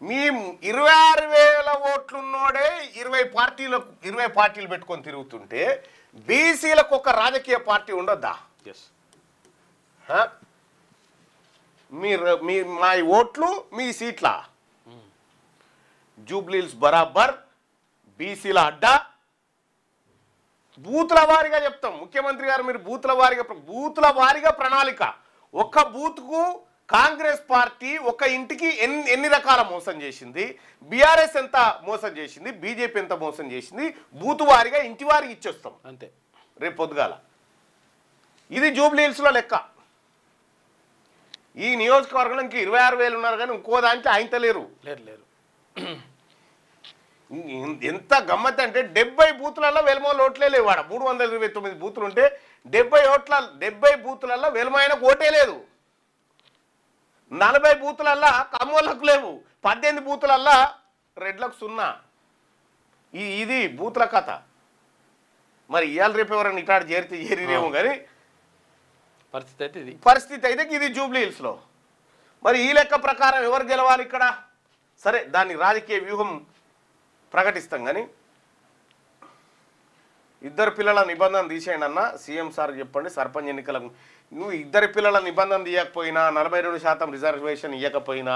మీ 26,000 ఓట్లున్నోడే 20 పార్టీలు పెట్టుకొని తిరుగుతుంటే బీసీలకు ఒక రాజకీయ పార్టీ ఉండొద్దా? మా ఓట్లు మీ సీట్ల జూబ్లీల్స్ బరాబర్ బీసీల అడ్డా బూతుల వారిగా చెప్తాం. ముఖ్యమంత్రి గారు మీరు బూతుల వారిగా ప్రణాళిక. ఒక్క బూత్కు కాంగ్రెస్ పార్టీ ఒక ఇంటికి ఎన్ని రకాల మోసం చేసింది, బీఆర్ఎస్ ఎంత మోసం చేసింది, బీజేపీ ఎంత మోసం చేసింది, బూతు వారిగా ఇంటి వారికి ఇచ్చేస్తాం అంతే రేపు పొద్దుగాల. ఇది జూబ్లీహిల్స్లో లెక్క. ఈ నియోజకవర్గంలో ఇంక 26,000 ఉన్నారు కానీ ఇంకో దాంట్లో ఆయన లేరు. ఎంత గమ్మత్ అంటే 70 బూతులలో వెల్మోలు ఓట్లే లేవు. వాడ 329 బూతులు ఉంటే 70 బూతులలో వెల్మాయనకు ఓటే లేదు. 40 బూతులల్లా కమ్మోళ్ళకు లేవు. 18 బూతులల్లా రెడ్లకు 0. ఇది బూతుల కథ. మరి ఇవాళ రేపు ఎవరైనా ఇటాడు చేరిరేమో కానీ పరిస్థితి అయితే ఇది జూబ్లీహిల్స్లో. మరి ఈ లెక్క ప్రకారం ఎవరు గెలవాలి ఇక్కడ? సరే దాన్ని రాజకీయ వ్యూహం ప్రకటిస్తాం కానీ 2 పిల్లల నిబంధన తీసేయండి అన్న సీఎం సార్ చెప్పండి. సర్పంచ్ ఎన్నికలకు నువ్వు 2 పిల్లల నిబంధన తీయకపోయినా 42% రిజర్వేషన్ ఇవ్వకపోయినా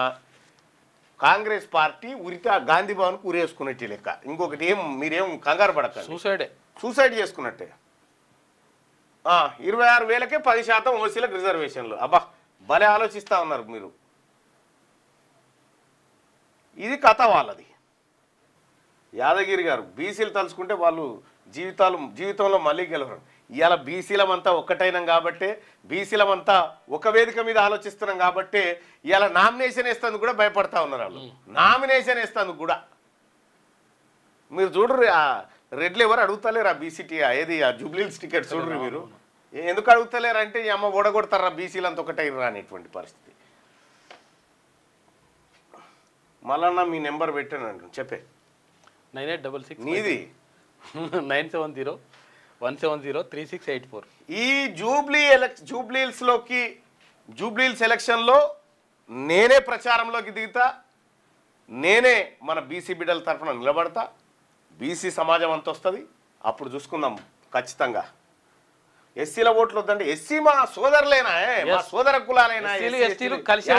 కాంగ్రెస్ పార్టీ ఉరితా గాంధీ భవన్కు ఉరేసుకున్నట్టే లెక్క. ఇంకొకటి మీరేం కంగారు పడకండి, సూసైడ్ చేసుకున్నట్టే. 26,000కే 10% ఓసీలకు రిజర్వేషన్లు. అబ్బా భలే ఆలోచిస్తూ ఉన్నారు మీరు. ఇది కథ వాళ్ళది. యాదగిరి గారు బీసీలు తలుచుకుంటే వాళ్ళు జీవితంలో మళ్ళీ గెలవరు. ఇవాళ బీసీలమంతా ఒక్కటైనాం కాబట్టే, బీసీలమంతా ఒక వేదిక మీద ఆలోచిస్తున్నాం కాబట్టే ఇవాళ నామినేషన్ వేస్తేందుకు కూడా భయపడతా ఉన్నారు వాళ్ళు. నామినేషన్ వేస్తేందుకు కూడా మీరు చూడరు. రెడ్లు ఎవరు అడుగుతలేరు ఆ బీసీటీ ఏది ఆ జూబ్లీహిల్స్ టికెట్ చూడరు మీరు. ఎందుకు అడుగుతలేరు అంటే ఈ అమ్మ ఓడగొడతారా బీసీలంతా ఒకటైరా అనేటువంటి పరిస్థితి. మళ్ళా మీ నెంబర్ పెట్టాను చెప్పే 9866 నీది 970-170-3684. ఈ జూబ్లీహిల్స్ ఎలక్షన్లో నేనే ప్రచారంలోకి దిగుతా, నేనే మన బీసీ బిడ్డల తరఫున నిలబడతా. బీసీ సమాజం అంత వస్తుంది, అప్పుడు చూసుకుందాం ఖచ్చితంగా. ఎస్సీల ఓట్లు వద్దంటే ఎస్సీ మా సోదరులేనా, మా సోదర కులాలైనా కలిసి